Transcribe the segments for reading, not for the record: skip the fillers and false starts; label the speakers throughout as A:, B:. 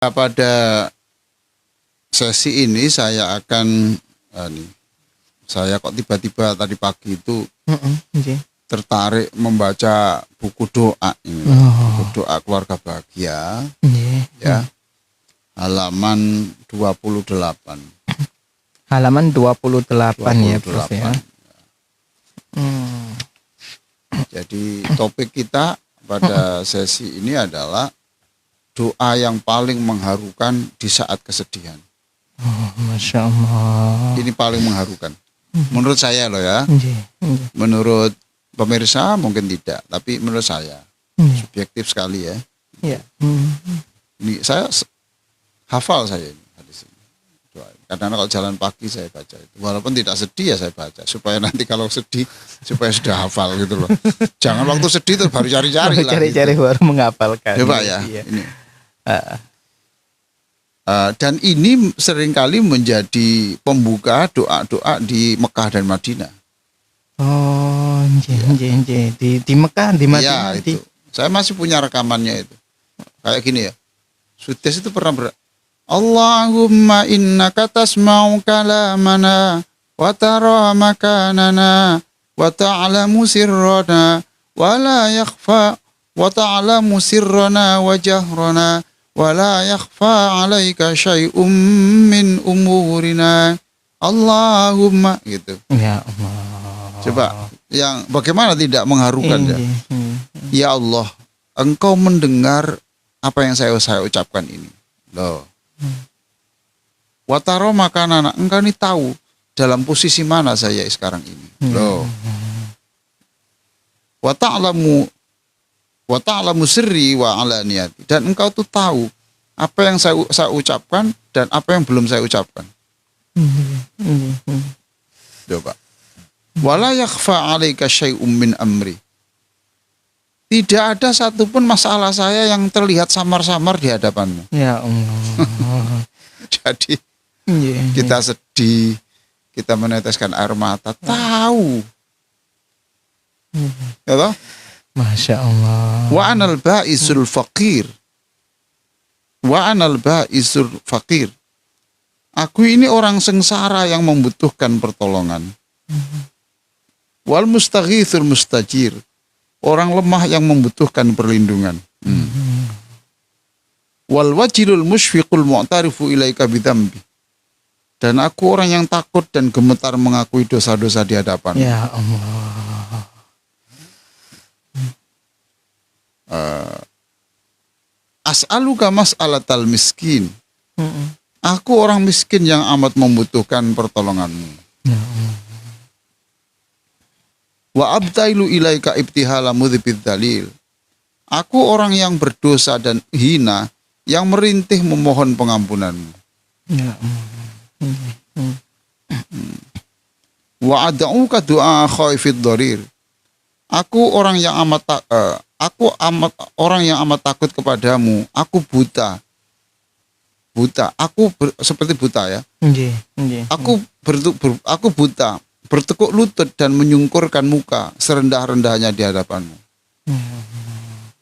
A: Pada sesi ini saya akan saya kok tiba-tiba tadi pagi itu tertarik membaca buku doa ini, buku doa keluarga bahagia, ya, halaman 28.
B: Halaman 28 ya, Prof ya.
A: Jadi topik kita pada sesi ini adalah doa yang paling mengharukan di saat kesedihan.
B: Masya Allah.
A: Ini paling mengharukan. Menurut saya loh ya. Menurut pemirsa mungkin tidak, tapi menurut saya subjektif sekali ya. Ini saya hafal saya ini hadis ini. Kadang kalau jalan pagi saya baca itu. Walaupun tidak sedih ya saya baca supaya nanti kalau sedih supaya sudah hafal gitu loh. Jangan waktu sedih terus baru cari-cari lah.
B: Cari-cari gitu. Baru menghafalkan.
A: Coba ya. Ini. Dan ini seringkali menjadi pembuka doa-doa di Mekah dan Madinah.
B: Oh, di Mekah, di Madinah.
A: Ya, itu. Saya masih punya rekamannya itu. Kayak gini ya. Sudes itu pernah Allahumma innaka tasma'u kalamana wa tara makanana wa ta'lamu sirrana wa la yakhfa wa ta'lamu sirrana wa jahrana wa la yakhfa 'alaika syai'um min umurina. Allahumma gitu.
B: Ya Allah.
A: Coba yang bagaimana tidak mengharukan ya? Ya Allah, Engkau mendengar apa yang saya ucapkan ini. Loh. Wataro makanan, Engkau ini tahu dalam posisi mana saya sekarang ini. Loh. Wa ta'lamu sirri wa alaniyati, dan Engkau tuh tahu apa yang saya ucapkan dan apa yang belum saya ucapkan. Coba. Wala yakhfa 'alaika syai'um min amri. Tidak ada satupun masalah saya yang terlihat samar-samar di hadapanmu.
B: Ya Allah.
A: Jadi kita sedih, kita meneteskan air mata, tahu. Ya toh?
B: Masya Allah.
A: Wa anal ba'isul faqir. Wa anal ba'isul faqir. Aku ini orang sengsara yang membutuhkan pertolongan. Wal mustaghithul mustajir. Orang lemah yang membutuhkan perlindungan. Wal wajilul musyfiqul mu'tarifu ilaika bidambi. Dan aku orang yang takut dan gemetar mengakui dosa-dosa di hadapan.
B: Ya Allah.
A: As'aluka mas'alatal miskin. Aku orang miskin yang amat membutuhkan pertolonganmu.
B: Ya Allah.
A: Wa abtailu ilaika ibtihala mudhibid dalil. Aku orang yang berdosa dan hina yang merintih memohon pengampunanmu.
B: Ya.
A: Wa ad'uka du'a khaifid dharir. Aku orang yang amat orang yang amat takut kepadamu. Aku buta. Aku seperti buta ya. Aku buta. Bertekuk lutut dan menyungkurkan muka serendah-rendahnya di hadapanmu.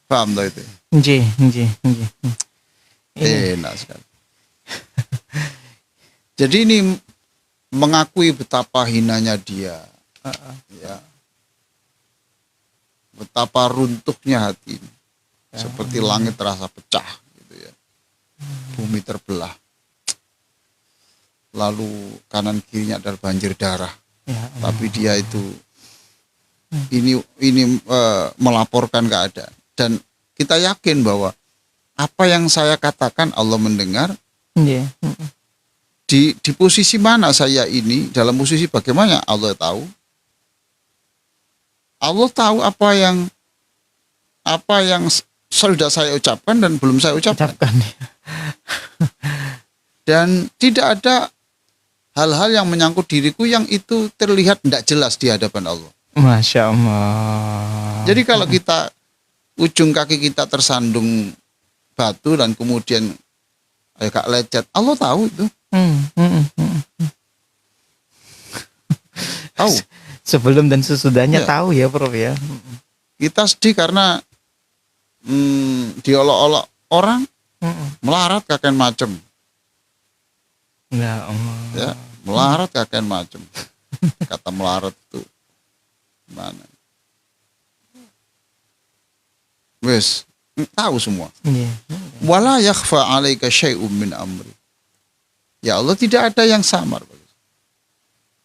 A: Paham tak itu? Enak sekali. Jadi ini mengakui betapa hinanya dia, ya, betapa runtuhnya hati ini. Seperti langit terasa pecah, gitu ya. Bumi terbelah. Lalu kanan kirinya adalah banjir darah. Tapi dia itu ini melaporkan keadaan, dan kita yakin bahwa apa yang saya katakan Allah mendengar. Di posisi mana saya ini, dalam posisi bagaimana Allah tahu. Allah tahu apa yang sudah saya ucapkan dan belum saya ucapkan. Dan tidak ada hal-hal yang menyangkut diriku yang itu terlihat tidak jelas di hadapan Allah.
B: Masya Allah.
A: Jadi kalau kita ujung kaki kita tersandung batu dan kemudian agak lecet, Allah tahu itu. Tahu.
B: Sebelum dan sesudahnya tahu ya, Prof ya.
A: Kita sedih karena diolok-olok orang, Melarat kakek macem.
B: Ya Allah.
A: Ya, melarat kakek macem. Kata melarat itu mana? Wes, tahu semua.
B: Iya.
A: Wala yakhfa 'alaika syai'um min amri. Ya Allah, tidak ada yang samar.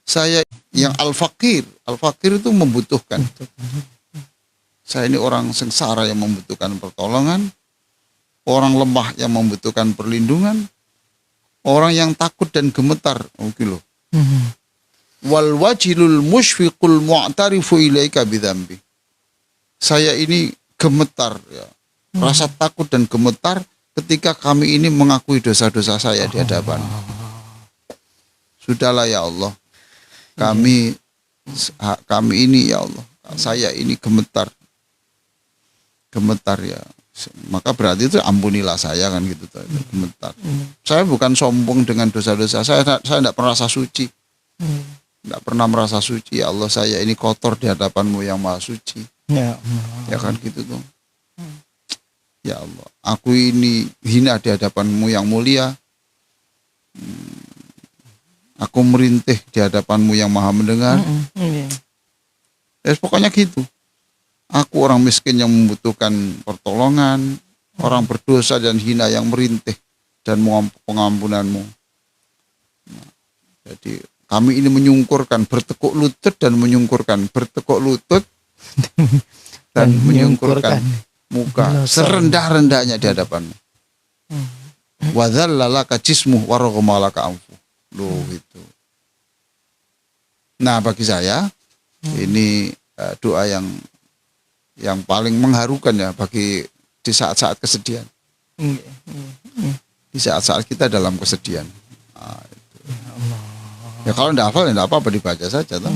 A: Saya yang al-faqir itu membutuhkan. Saya ini orang sengsara yang membutuhkan pertolongan, orang lemah yang membutuhkan perlindungan, orang yang takut dan gemetar. Oke loh. Wal wajilul musyfiqul mu'tarifu ilaika bidzambi. Saya ini gemetar ya. Rasa takut dan gemetar ketika kami ini mengakui dosa-dosa saya di hadapan. Sudahlah ya Allah. Kami ini ya Allah. Saya ini gemetar. Gemetar ya. Maka berarti itu ampunilah saya kan gitu. Gemetar. Saya bukan sombong dengan dosa-dosa saya tidak pernah merasa suci. Tidak pernah merasa suci. Ya Allah, saya ini kotor di hadapanmu yang maha suci.
B: Ya Allah.
A: Ya kan gitu tuh. Ya Allah, aku ini hina di hadapanmu yang mulia. Aku merintih di hadapanmu yang maha mendengar. Pokoknya gitu. Aku orang miskin yang membutuhkan pertolongan, orang berdosa dan hina yang merintih dan pengampunanmu. Nah, jadi kami ini menyungkurkan, bertekuk lutut dan menyungkurkan, bertekuk lutut dan menyungkurkan muka serendah-rendahnya di hadapanmu. Wa dzallalaka jismuh wa raghamalaka anfu. Loh itu. Nah, bagi saya ini doa yang paling mengharukan ya bagi di saat-saat kesedihan. Di saat-saat kita dalam kesedihan. Nah, itu. Ya kalau tidak hafal ya tidak apa-apa dibaca saja toh.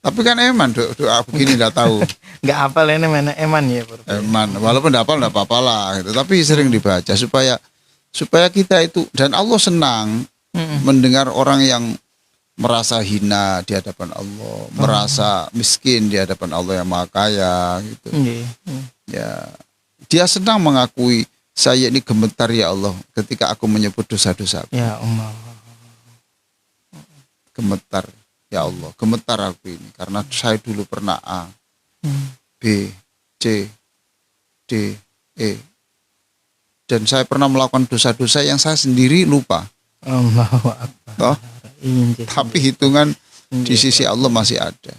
A: Tapi kan eman doa begini tidak tahu.
B: Nggak hafal ini mana eman ya Bro.
A: Eman, walaupun tidak hafal tidak apa-apa lah gitu. Tapi sering dibaca supaya kita itu, dan Allah senang mendengar orang yang merasa hina di hadapan Allah, merasa miskin di hadapan Allah yang Maha Kaya gitu. Ya, dia senang mengakui saya ini gemetar ya Allah ketika aku menyebut dosa-dosa.
B: Ya Allah.
A: Gemetar ya Allah, gemetar aku ini karena saya dulu pernah A, B, C, D, E. Dan saya pernah melakukan dosa-dosa yang saya sendiri lupa.
B: Allahu Akbar.
A: Tapi hitungan di sisi Allah masih ada.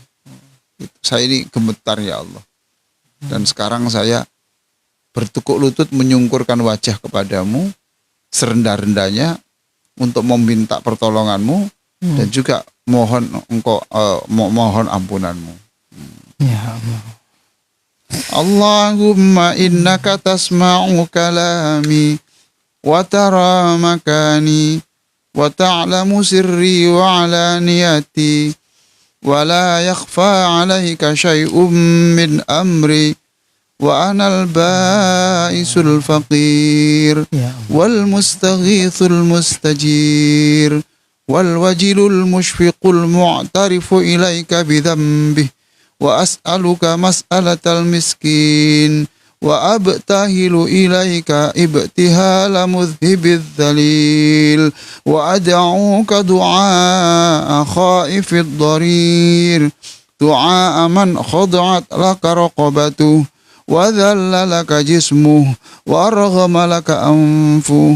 A: Saya ini gemetar ya Allah. Dan sekarang saya bertekuk lutut menyungkurkan wajah kepadamu serendah-rendahnya untuk meminta pertolonganmu dan juga mohon mohon ampunanmu.
B: Ya Allah.
A: Allahumma innaka tasma'u kalami wa tara makani wa ta'lamu sirri wa alaniyati wa la yakhfa 'alaika syai'un min amri wa ana al-ba'isul faqir wal mustaghithul mustajir wal wajilul mushfiqul mu'tarifu ilaika bidhanbihi wa as'aluka mas'alatal miskin wa abtahilu ilaika ibtihala mudhibidz dhalil wa ad'uka du'a khaifid dharir du'a man khada'at laka raqabatuh wa dhalla laka jismuh wa raghama laka anfuh.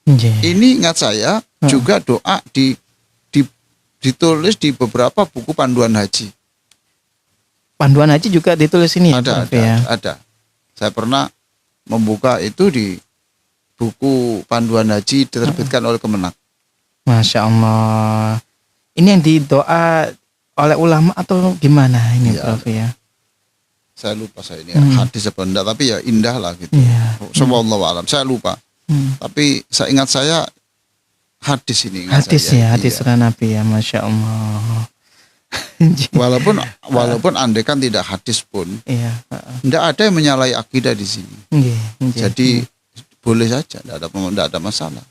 A: Ini ingat saya juga doa ditulis di beberapa buku panduan haji.
B: Panduan haji juga ditulis ini
A: ada,
B: ya?
A: Ada. Saya pernah membuka itu di buku panduan haji diterbitkan oleh Kemenak.
B: Masya Allah. Ini yang didoa oleh ulama atau gimana ini
A: ya,
B: Prof ya?
A: Saya lupa saya ini hadis apa enggak, tapi ya indah lah gitu. Subhanallahu alam. Saya lupa. Tapi saya ingat saya hadis ini
B: hadis saya, ya hadis Nabi ya, Masya Allah.
A: walaupun andai kan tidak hadis pun tidak ada yang menyalahi akidah di sini. Jadi boleh saja, tidak ada masalah.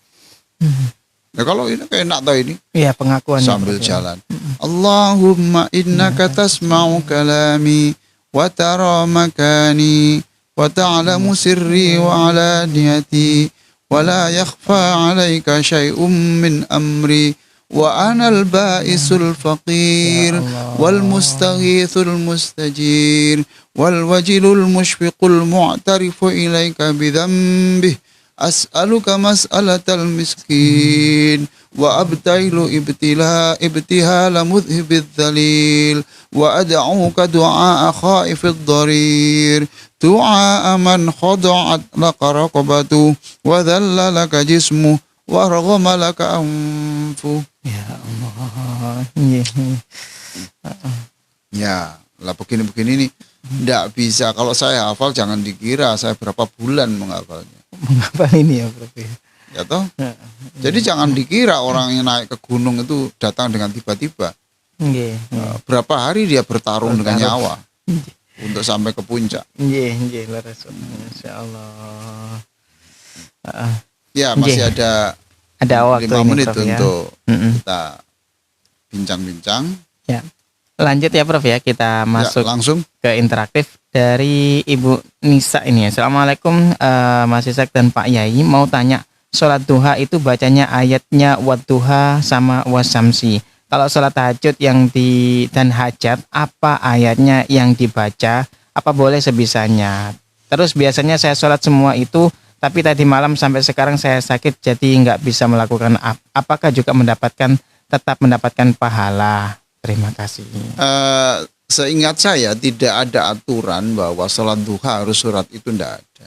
A: Ya kalau ini kayak enak tau ini
B: pengakuan
A: sambil jalan Allahumma innaka tasma'u kalami wa tara makani وتعلم سري وعلانيتي ولا يخفى عليك شيء من أمري وأنا البائس الفقير والمستغيث المستجير والوجل المشفق المعترف إليك بذنبه أسألك مسألة المسكين وأبتهل ابتهال مذهب الذليل وأدعوك دعاء خائف الضرير دعاء من خضعت لك رقبته وذل لك جسمه ورغم لك أنفه.
B: Ya Allah. Iya.
A: Ya, lah begini-begini nih tidak bisa. Kalau saya hafal jangan dikira saya berapa bulan menghafalnya.
B: Mengapa ini ya Prof?
A: Ya toh? Jadi jangan dikira orang yang naik ke gunung itu datang dengan tiba-tiba.
B: Nggih.
A: Berapa hari dia bertarung dengan nyawa untuk sampai ke puncak.
B: Nggih, leres. Masyaallah. Heeh.
A: Ya, masih ada
B: waktu
A: 5
B: ini,
A: menit
B: Prof, ya.
A: untuk
B: Mm-mm.
A: kita bincang-bincang.
B: Ya. Lanjut ya Prof ya, kita masuk
A: Ya, langsung.
B: ke interaktif dari Ibu Nisa ini ya. Assalamualaikum Mas Ishak dan Pak Yai, mau tanya, sholat duha itu bacanya ayatnya wadduha sama wasamsi. Kalau sholat tahajud dan hajat, apa ayatnya yang dibaca? Apa boleh sebisanya? Terus biasanya saya sholat semua itu, tapi tadi malam sampai sekarang saya sakit jadi nggak bisa melakukan. Apakah juga tetap mendapatkan pahala? Terima kasih.
A: Seingat saya tidak ada aturan bahwa sholat duha harus surat itu, tidak ada.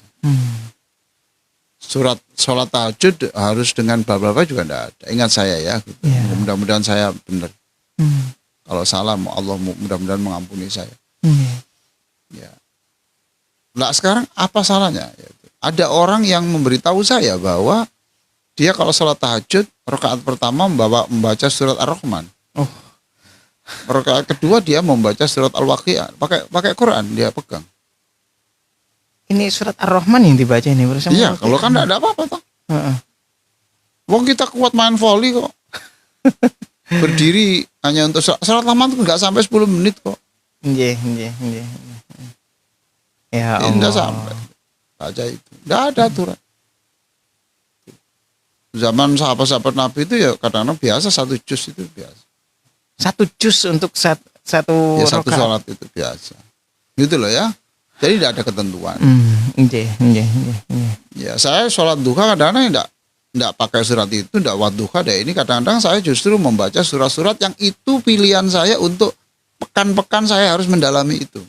A: Sholat tahajud harus dengan bla-bla juga tidak ada. Ingat saya ya, gitu.
B: Ya.
A: Mudah-mudahan saya benar. Kalau salah, Allah mudah-mudahan mengampuni saya. Ya. Nah sekarang apa salahnya? Ada orang yang memberitahu saya bahwa dia kalau sholat tahajud rakaat pertama membaca surat Ar-Rahman.
B: Oh.
A: Rakaat kedua dia membaca surat Al-Waqiah, pakai Quran dia pegang.
B: Ini surat Ar-Rahman yang dibaca ini bersama.
A: Iya, kalau kan tidak ada apa-apa toh. Wong kita kuat main volley kok. Berdiri hanya untuk sholat lama itu enggak sampai 10 menit kok.
B: Nggih. Ya Allah.
A: Tidak sampai. Baca itu. Tidak ada aturan. Zaman sahabat-sahabat Nabi itu ya kadang-kadang biasa 1 juz itu biasa.
B: 1 juz untuk satu
A: Ya satu
B: rakaat.
A: sholat itu biasa. Gitu loh ya. Jadi tidak ada ketentuan.
B: Nggih.
A: Ya saya sholat duha kadang-kadang tidak pakai surat itu, tidak wadduha deh. Ini kadang-kadang saya justru membaca surat-surat yang itu pilihan saya untuk pekan-pekan saya harus mendalami itu.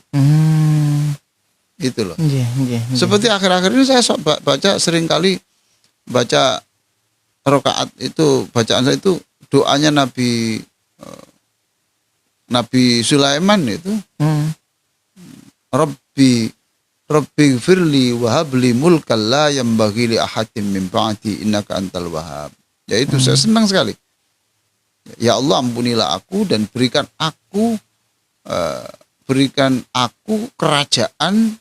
A: Gitu loh.
B: Nggih.
A: Seperti akhir-akhir ini saya sering kali baca rakaat itu, bacaan saya itu doanya Nabi Sulaiman itu. Rabbi gfirli wahabli mulkal la yambaghi li ahadin min ba'di innaka antal wahhab. Yaitu saya senang sekali. Ya Allah ampunilah aku dan berikan aku kerajaan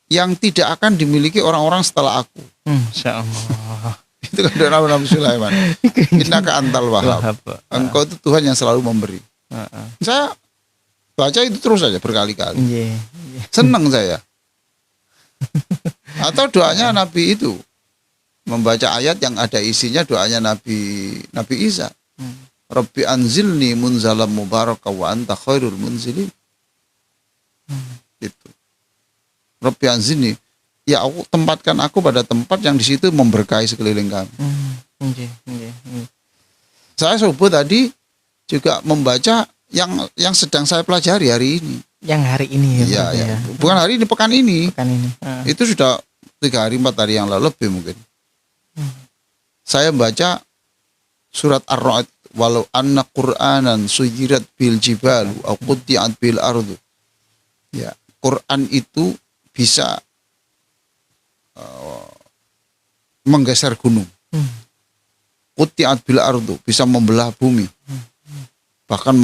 A: yang tidak akan dimiliki orang-orang setelah aku.
B: Insyaallah.
A: Itu kan doa Nabi Sulaiman. Innaka antal wahhab. Engkau itu Tuhan yang selalu memberi. Saya baca itu terus saja berkali-kali.
B: Nggih.
A: Senang saya. Atau doanya Nabi itu membaca ayat yang ada isinya doanya Nabi Isa. Rabbi anzilni munzalam mubaraka wa anta khairul munzilin. Itu. Rabbi anzilni, ya aku tempatkan aku pada tempat yang di situ memberkahi sekeliling kami. Saya subuh tadi juga membaca yang sedang saya pelajari hari ini.
B: Yang hari ini ya.
A: Ya. Bukan hari ini, pekan ini. Itu sudah 3 hari 4 hari yang lalu lebih mungkin. Saya baca surat Ar-Ra'd, walau anna Qur'anan suyirat bil jibalu au qutti'at bil ardu. Ya, Quran itu bisa menggeser gunung. Qutti'at bil ardu, bisa membelah bumi. Bahkan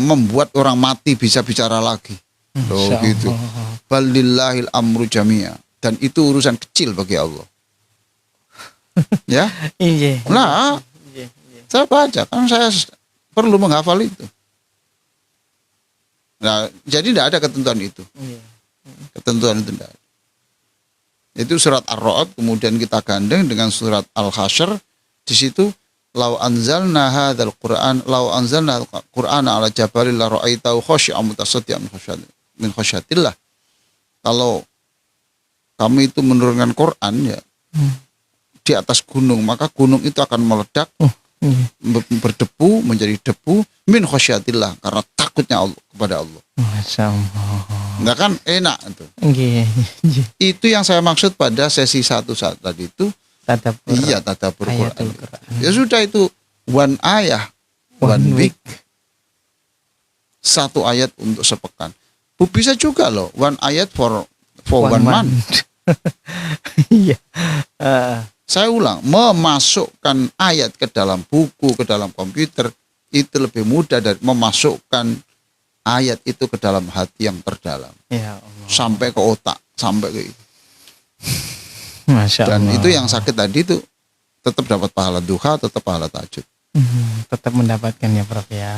A: membuat orang mati bisa bicara lagi. Loh gitu. Balillahil amru jami'a. Dan itu urusan kecil bagi Allah. Ya. Nah, saya baca kan saya perlu menghafal itu. Nah, jadi tidak ada ketentuan itu. Ketentuan itu tidak ada. Itu surat Ar-Ra'd, kemudian kita gandeng dengan surat Al-Hasyr. Di situ lau anzalna hadzal Qur'an Qur'ana ala jabalin la ra'aitahu khashi'an mutasaddian min khasyatillah. Kalau kami itu menurunkan Quran ya di atas gunung, maka gunung itu akan meledak, berdebu, menjadi debu min khasyatillah, karena takutnya Allah kepada Allah.
B: Masya Allah.
A: Enggak kan enak itu.
B: Nggih.
A: Itu yang saya maksud pada sesi 1 saat tadi itu.
B: Tadabbur.
A: Iya, tadabbur Quran.
B: Ayatul Quran.
A: Ya sudah, itu one ayah, one week. 1 ayat untuk sepekan. Bisa juga loh, one ayat for one month.
B: Iya.
A: Saya ulang, memasukkan ayat ke dalam buku, ke dalam komputer, itu lebih mudah dari memasukkan ayat itu ke dalam hati yang terdalam.
B: Ya Allah.
A: Sampai ke otak, sampai ke itu.
B: Masya Allah.
A: Dan itu yang sakit tadi itu tetap dapat pahala duha, tetap pahala tahajud.
B: Tetap mendapatkan ya Prof ya.